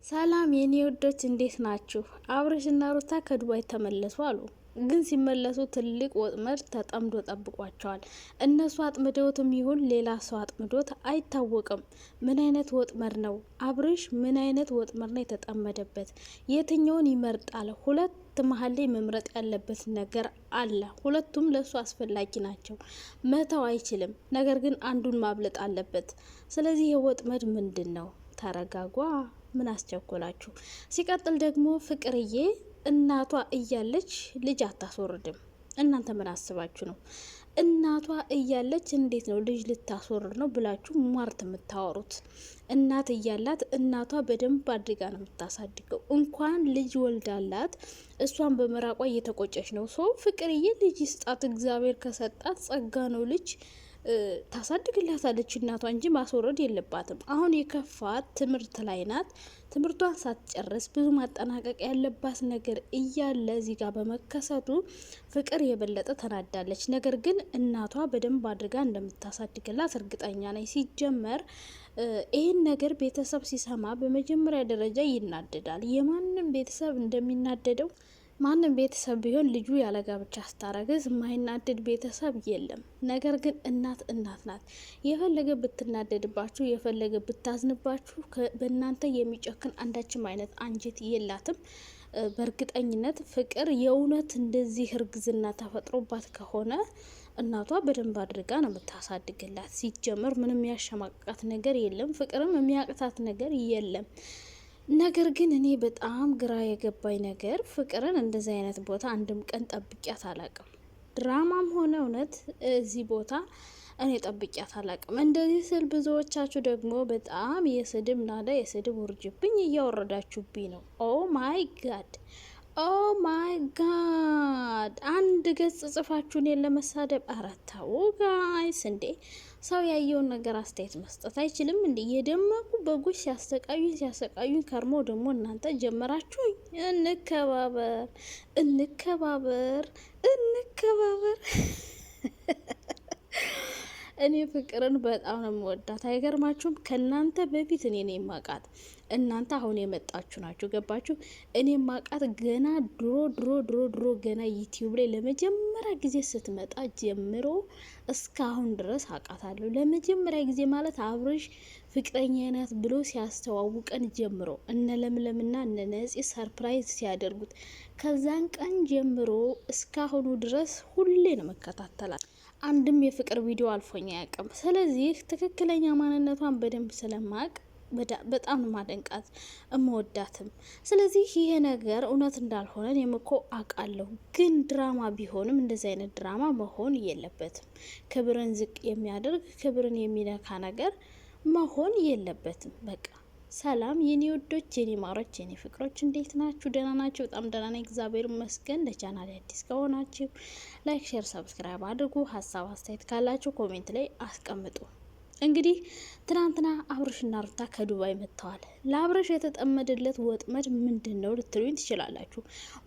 ሰላም የኔ ወዶች እንዴት ናችሁ? አብርሽና ሩታ ከዱባይ ተመለሱ አሉ። ግን ሲመለሱ ትልቅ ወጥመድ ተጠምዶ ጠብቋቸዋል። እነሱ አጥምደውትም ይሁን ሌላ ሰው አጥምዶት አይታወቅም። ምን አይነት ወጥመድ ነው? አብርሽ ምን አይነት ወጥመድ ነው የተጠመደበት? የትኛውን ይመርጣል? ሁለት መሀል ላይ መምረጥ ያለበት ነገር አለ። ሁለቱም ለሱ አስፈላጊ ናቸው። መተው አይችልም። ነገር ግን አንዱን ማብለጥ አለበት። ስለዚህ የወጥመድ ምንድን ነው? ተረጋጓ። ምን አስቸኮላችሁ? ሲቀጥል ደግሞ ፍቅርዬ እናቷ እያለች ልጅ አታስወርድም። እናንተ ምን አስባችሁ ነው? እናቷ እያለች እንዴት ነው ልጅ ልታስወርድ ነው ብላችሁ ሟርት የምታወሩት? እናት እያላት እናቷ በደንብ አድርጋ ነው የምታሳድገው። እንኳን ልጅ ወልዳላት እሷን በመራቋ እየተቆጨች ነው። ሰው ፍቅርዬ ልጅ ይስጣት፣ እግዚአብሔር ከሰጣት ጸጋ ነው። ልጅ ታሳድግላታለች እናቷ እንጂ ማስወረድ የለባትም። አሁን የከፋት ትምህርት ላይ ናት። ትምህርቷን ሳትጨርስ ብዙ ማጠናቀቅ ያለባት ነገር እያለ እዚህ ጋር በመከሰቱ ፍቅር የበለጠ ተናዳለች። ነገር ግን እናቷ በደንብ አድርጋ እንደምታሳድግላት እርግጠኛ ነኝ። ሲጀመር ይህን ነገር ቤተሰብ ሲሰማ በመጀመሪያ ደረጃ ይናደዳል። የማንም ቤተሰብ እንደሚናደደው ማንም ቤተሰብ ቢሆን ልጁ ያለ ጋብቻ ስታረግዝ የማይናደድ ቤተሰብ የለም። ነገር ግን እናት ናት። የፈለገ ብትናደድባችሁ፣ የፈለገ ብታዝንባችሁ በእናንተ የሚጨክን አንዳችም አይነት አንጀት የላትም። በእርግጠኝነት ፍቅር የእውነት እንደዚህ እርግዝና ተፈጥሮባት ከሆነ እናቷ በደንብ አድርጋ ነው የምታሳድግላት። ሲጀመር ምንም ያሸማቀቃት ነገር የለም። ፍቅርም የሚያቅታት ነገር የለም። ነገር ግን እኔ በጣም ግራ የገባኝ ነገር ፍቅርን እንደዚህ አይነት ቦታ አንድም ቀን ጠብቂያት አላቅም። ድራማም ሆነ እውነት እዚህ ቦታ እኔ ጠብቂያት አላቅም። እንደዚህ ስል ብዙዎቻችሁ ደግሞ በጣም የስድብ ናዳ፣ የስድብ ውርጅብኝ እያወረዳችሁብኝ ነው። ኦ ማይ ጋድ፣ ኦ ማይ ጋድ! አንድ ገጽ ጽፋችሁን ለመሳደብ። አራታው ጋይስ እንዴ! ሰው ያየውን ነገር አስተያየት መስጠት አይችልም እንዴ? የደመቁ በጎች ሲያሰቃዩኝ ከርሞ ደግሞ እናንተ ጀመራችሁ። እንከባበር፣ እንከባበር፣ እንከባበር። እኔ ፍቅርን በጣም ነው የምወዳት። አይገርማችሁም? ከእናንተ በፊት እኔ ነኝ የማውቃት። እናንተ አሁን የመጣችሁ ናችሁ። ገባችሁ? እኔ የማውቃት ገና ድሮ ገና ዩቲዩብ ላይ ለመጀመሪያ ጊዜ ስትመጣ ጀምሮ እስካሁን ድረስ አውቃታለሁ። ለመጀመሪያ ጊዜ ማለት አብርሽ ፍቅረኛ ናት ብሎ ሲያስተዋውቀን ጀምሮ እነ ለምለምና እነ ነፂ ሰርፕራይዝ ሲያደርጉት ከዛን ቀን ጀምሮ እስካሁኑ ድረስ ሁሌ ነው መከታተላል። አንድም የፍቅር ቪዲዮ አልፎኝ አያውቅም። ስለዚህ ትክክለኛ ማንነቷን በደንብ ስለማቅ በጣም ማደንቃት እመወዳትም። ስለዚህ ይሄ ነገር እውነት እንዳልሆነ እኔም እኮ አውቃለሁ። ግን ድራማ ቢሆንም እንደዚህ አይነት ድራማ መሆን የለበትም። ክብርን ዝቅ የሚያደርግ ክብርን የሚነካ ነገር መሆን የለበትም። በቃ ሰላም የኔ ወዶች፣ የኔ ማሮች፣ የኔ ፍቅሮች እንዴት ናችሁ? ደህና ናችሁ? በጣም ደህና ነኝ፣ እግዚአብሔር ይመስገን። ለቻናል አዲስ ከሆናችሁ ላይክ፣ ሼር፣ ሰብስክራይብ አድርጉ። ሀሳብ አስተያየት ካላችሁ ኮሜንት ላይ አስቀምጡ። እንግዲህ ትናንትና አብርሽና ሩታ ከዱባይ መጥተዋል። ለአብርሽ የተጠመደለት ወጥመድ ምንድን ነው ልትሉኝ ትችላላችሁ።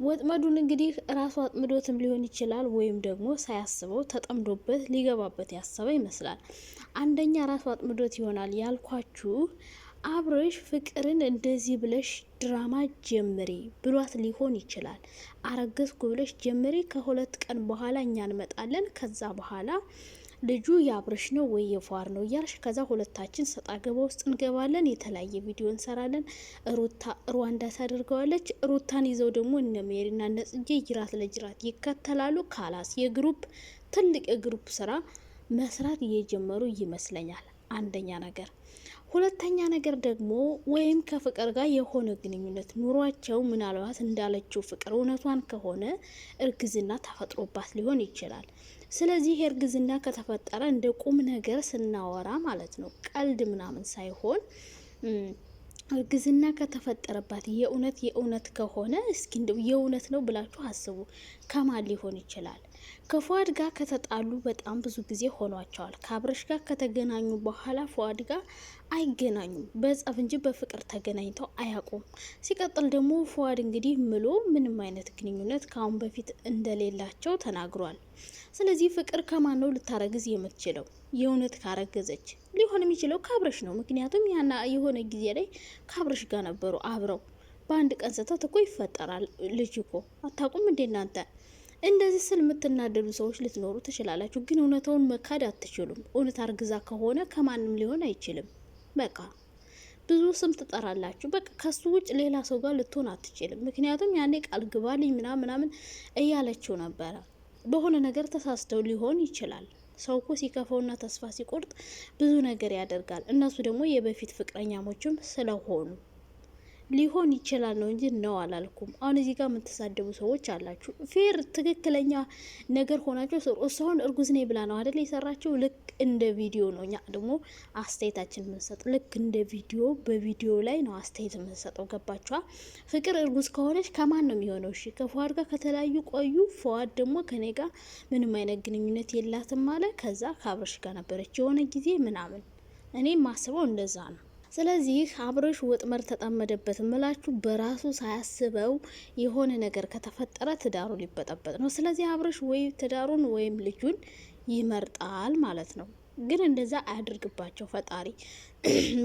ወጥመዱን እንግዲህ ራሱ አጥምዶትም ሊሆን ይችላል፣ ወይም ደግሞ ሳያስበው ተጠምዶበት ሊገባበት ያሰበ ይመስላል። አንደኛ ራሱ አጥምዶት ይሆናል ያልኳችሁ አብርሽ ፍቅርን እንደዚህ ብለሽ ድራማ ጀምሪ ብሏት ሊሆን ይችላል። አረገዝኩ ብለሽ ጀምሪ፣ ከሁለት ቀን በኋላ እኛ እንመጣለን፣ ከዛ በኋላ ልጁ የአብርሽ ነው ወይ የፏር ነው እያልሽ ከዛ ሁለታችን ሰጣ ገባ ውስጥ እንገባለን፣ የተለያየ ቪዲዮ እንሰራለን። ሩታ ሩዋንዳ ታደርገዋለች። ሩታን ይዘው ደግሞ እነ ሜሪና እነ ጽጌ ጅራት ለጅራት ይከተላሉ። ካላስ የግሩፕ ትልቅ የግሩፕ ስራ መስራት እየጀመሩ ይመስለኛል። አንደኛ ነገር። ሁለተኛ ነገር ደግሞ ወይም ከፍቅር ጋር የሆነ ግንኙነት ኑሯቸው ምናልባት እንዳለችው ፍቅር እውነቷን ከሆነ እርግዝና ተፈጥሮባት ሊሆን ይችላል። ስለዚህ እርግዝና ከተፈጠረ እንደ ቁም ነገር ስናወራ ማለት ነው፣ ቀልድ ምናምን ሳይሆን እርግዝና ከተፈጠረባት የእውነት ከሆነ እስኪ እንደው የእውነት ነው ብላችሁ አስቡ። ከማን ሊሆን ይችላል? ከፏድ ጋር ከተጣሉ በጣም ብዙ ጊዜ ሆኗቸዋል። ከአብርሽ ጋር ከተገናኙ በኋላ ፏድ ጋር አይገናኙም። በጸብ እንጂ በፍቅር ተገናኝተው አያውቁም። ሲቀጥል ደግሞ ፏድ እንግዲህ ምሎ ምንም አይነት ግንኙነት ከአሁን በፊት እንደሌላቸው ተናግሯል። ስለዚህ ፍቅር ከማን ነው ልታረግዝ የምትችለው? የእውነት ካረገዘች ሊሆን የሚችለው ከአብርሽ ነው። ምክንያቱም ያና የሆነ ጊዜ ላይ ከአብርሽ ጋር ነበሩ አብረው። በአንድ ቀን ስህተት እኮ ይፈጠራል። ልጅ እኮ አታውቁም እንዴ እናንተ? እንደዚህ ስል የምትናደዱ ሰዎች ልትኖሩ ትችላላችሁ፣ ግን እውነታውን መካድ አትችሉም። እውነት አርግዛ ከሆነ ከማንም ሊሆን አይችልም። በቃ ብዙ ስም ትጠራላችሁ። በቃ ከሱ ውጭ ሌላ ሰው ጋር ልትሆን አትችልም። ምክንያቱም ያኔ ቃል ግባልኝ ምናምን እያለችው ነበረ። በሆነ ነገር ተሳስተው ሊሆን ይችላል። ሰው እኮ ሲከፋውና ተስፋ ሲቆርጥ ብዙ ነገር ያደርጋል። እነሱ ደግሞ የበፊት ፍቅረኛሞችም ስለሆኑ ሊሆን ይችላል ነው እንጂ ነው አላልኩም። አሁን እዚህ ጋር የምትሳደቡ ሰዎች አላችሁ። ፌር ትክክለኛ ነገር ሆናችሁ ስሩ። እሷን እርጉዝ ነኝ ብላ ነው አይደል የሰራችው? ልክ እንደ ቪዲዮ ነው እኛ ደግሞ አስተያየታችን የምንሰጥ። ልክ እንደ ቪዲዮ በቪዲዮ ላይ ነው አስተያየት የምንሰጠው። ገባችኋ? ፍቅር እርጉዝ ከሆነች ከማን ነው የሚሆነው? እሺ ከፈዋድ ጋር ከተለያዩ ቆዩ። ፈዋድ ደግሞ ከኔ ጋር ምንም አይነት ግንኙነት የላትም አለ። ከዛ ከአብርሽ ጋር ነበረች የሆነ ጊዜ ምናምን። እኔ ማስበው እንደዛ ነው። ስለዚህ አብርሽ ወጥመድ ተጠመደበት ምላችሁ በራሱ ሳያስበው የሆነ ነገር ከተፈጠረ ትዳሩ ሊበጠበጥ ነው። ስለዚህ አብርሽ ወይ ትዳሩን ወይም ልጁን ይመርጣል ማለት ነው። ግን እንደዛ አያድርግባቸው ፈጣሪ።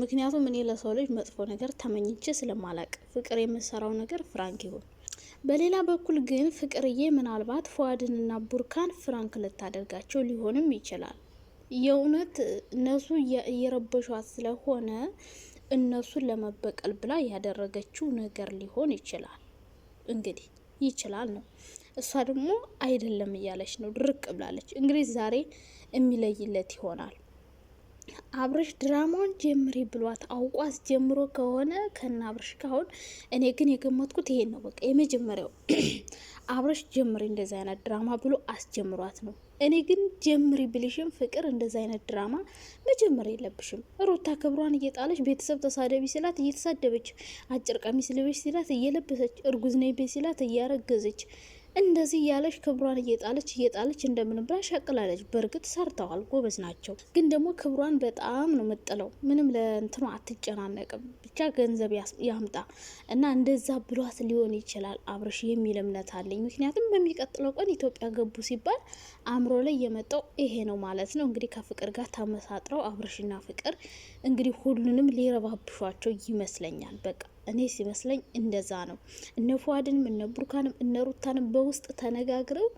ምክንያቱም እኔ ለሰው ልጅ መጥፎ ነገር ተመኝቼ ስለማላቅ ፍቅር የምሰራው ነገር ፍራንክ ይሁን። በሌላ በኩል ግን ፍቅርዬ ምናልባት ፉአድንና ቡርካን ፍራንክ ልታደርጋቸው ሊሆንም ይችላል። የእውነት እነሱ እየረበሿት ስለሆነ እነሱን ለመበቀል ብላ ያደረገችው ነገር ሊሆን ይችላል። እንግዲህ ይችላል ነው። እሷ ደግሞ አይደለም እያለች ነው፣ ድርቅ ብላለች። እንግዲህ ዛሬ የሚለይለት ይሆናል። አብርሽ ድራማውን ጀምሪ ብሏት አውቋስ ጀምሮ ከሆነ ከና አብርሽ ካሁን እኔ ግን የገመትኩት ይሄን ነው። በቃ የመጀመሪያው አብርሽ ጀምሪ እንደዛ አይነት ድራማ ብሎ አስጀምሯት ነው። እኔ ግን ጀምሪ ብልሽም ፍቅር እንደዛ አይነት ድራማ መጀመር የለብሽም። ሩታ ክብሯን እየጣለች ቤተሰብ ተሳደቢ ሲላት እየተሳደበች፣ አጭር ቀሚስ ልበሽ ሲላት እየለበሰች፣ እርጉዝ ነኝ ቤት ሲላት እያረገዘች፣ እንደዚህ እያለች ክብሯን እየጣለች እንደምን ብላ ሸቅላለች። በእርግጥ ሰርተዋል፣ ጎበዝ ናቸው። ግን ደግሞ ክብሯን በጣም ነው መጥለው። ምንም ለእንትኗ አትጨናነቅም፣ ብቻ ገንዘብ ያምጣ እና እንደዛ ብሏት ሊሆን ይችላል አብርሽ የሚል እምነት አለኝ። ምክንያቱም በሚቀጥለው ቀን ኢትዮጵያ ገቡ ሲባል አእምሮ ላይ የመጣው ይሄ ነው ማለት ነው። እንግዲህ ከፍቅር ጋር ተመሳጥረው አብርሽና ፍቅር እንግዲህ ሁሉንም ሊረባብሿቸው ይመስለኛል። በቃ እኔ ሲመስለኝ እንደዛ ነው። እነ ፉአድንም እነ ቡርካንም እነ ሩታንም በውስጥ ተነጋግረው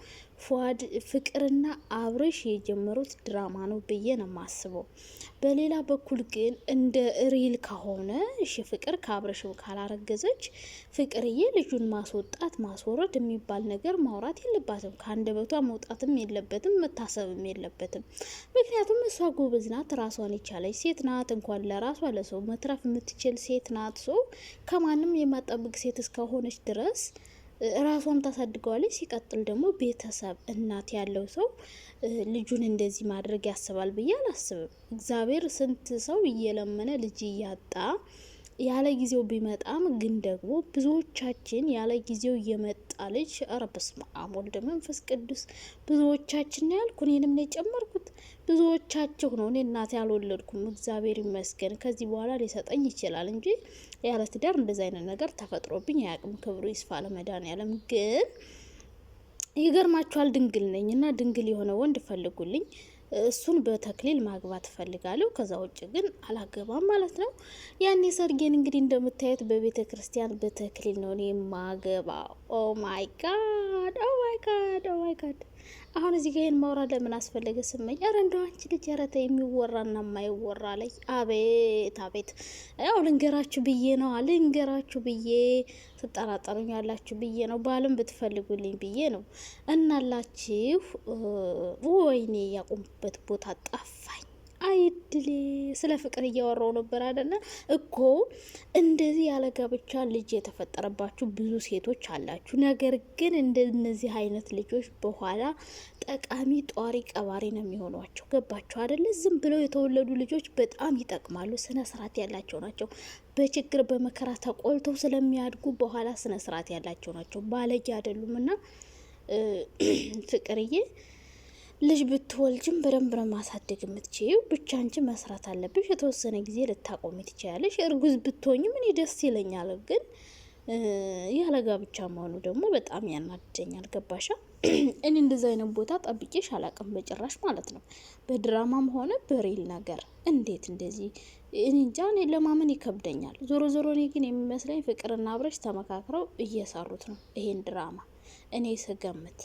ፉአድ ፍቅርና አብርሽ የጀመሩት ድራማ ነው ብዬ ነው የማስበው። በሌላ በኩል ግን እንደ ሪል ከሆነ እሺ ፍቅር ከአብርሽ ካላረገዘች ፍቅርዬ ልጁን ማስወጣት ማስወረድ የሚባል ነገር ማውራት የለባትም። ከአንደበቷ መውጣትም የለበትም መታሰብም የለበትም። ምክንያቱም እሷ ጎበዝ ናት፣ ራሷን የቻለች ሴት ናት። እንኳን ለራሷ ለሰው መትረፍ የምትችል ሴት ናት። ሰው ከማንም የማጠብቅ ሴት እስከሆነች ድረስ ራሷን ታሳድገዋለች። ሲቀጥል ደግሞ ቤተሰብ እናት ያለው ሰው ልጁን እንደዚህ ማድረግ ያስባል ብዬ አላስብም። እግዚአብሔር ስንት ሰው እየለመነ ልጅ እያጣ ያለ ጊዜው ቢመጣም ግን ደግሞ ብዙዎቻችን ያለ ጊዜው እየመጣ ልጅ ኧረ በስመ አብ ወልደ መንፈስ ቅዱስ ብዙዎቻችን ያልኩ እኔንም ነው የጨመርኩት። ብዙዎቻችሁ ነው። እኔ እናቴ አልወለድኩም እግዚአብሔር ይመስገን። ከዚህ በኋላ ሊሰጠኝ ይችላል እንጂ ያለ ትዳር እንደዚህ አይነት ነገር ተፈጥሮብኝ አያውቅም። ክብሩ ይስፋ ለመድኃኒዓለም። ግን ይገርማችኋል ድንግል ነኝ እና ድንግል የሆነ ወንድ ፈልጉልኝ። እሱን በተክሊል ማግባት እፈልጋለሁ። ከዛ ውጭ ግን አላገባም ማለት ነው። ያኔ ሰርጌን እንግዲህ እንደምታዩት በቤተ ክርስቲያን በተክሊል ነው እኔ ማገባ። ኦ ማይ ጋድ ኦ ማይ ጋድ ኦ ማይ ጋድ። አሁን እዚህ ጋር ይሄን ማውራት ለምን አስፈለገ ስመኝ፣ ኧረ እንደው አንቺ ልጅ ኧረ የሚወራና የማይወራ ላይ አቤት አቤት። ያው ልንገራችሁ ብዬ ነው ልንገራችሁ ብዬ ትጠራጠሩኝ ያላችሁ ብዬ ነው። ባልም ብትፈልጉልኝ ብዬ ነው እናላችሁ። ወይኔ ያቆምበት ቦታ ጠፋኝ። አይድሌ ስለ ፍቅር እያወራው ነበር አይደለ እኮ። እንደዚህ ያለ ጋብቻ ልጅ የተፈጠረባችሁ ብዙ ሴቶች አላችሁ። ነገር ግን እንደነዚህ አይነት ልጆች በኋላ ጠቃሚ ጧሪ ቀባሪ ነው የሚሆኗቸው። ገባችሁ አይደለ? ዝም ብለው የተወለዱ ልጆች በጣም ይጠቅማሉ። ስነ ስርዓት ያላቸው ናቸው። በችግር በመከራ ተቆልተው ስለሚያድጉ በኋላ ስነ ስርዓት ያላቸው ናቸው። ባለጌ አይደሉም። እና ፍቅርዬ ልጅ ብትወልጅም በደንብ ነው ማሳደግ የምትችይው። ብቻ አንቺ መስራት አለብሽ። የተወሰነ ጊዜ ልታቆሚ ትችያለሽ። እርጉዝ ብትሆኝም እኔ ደስ ይለኛል። ግን ያለ ጋብቻ መሆኑ ደግሞ በጣም ያናድደኛል። ገባሻ? እኔ እንደዚ አይነት ቦታ ጠብቄሽ አላቅም በጭራሽ ማለት ነው። በድራማም ሆነ በሪል ነገር እንዴት እንደዚህ እኔ እንጃ፣ እኔ ለማመን ይከብደኛል። ዞሮ ዞሮ እኔ ግን የሚመስለኝ ፍቅርና አብርሽ ተመካክረው እየሰሩት ነው ይሄን ድራማ እኔ ስገምት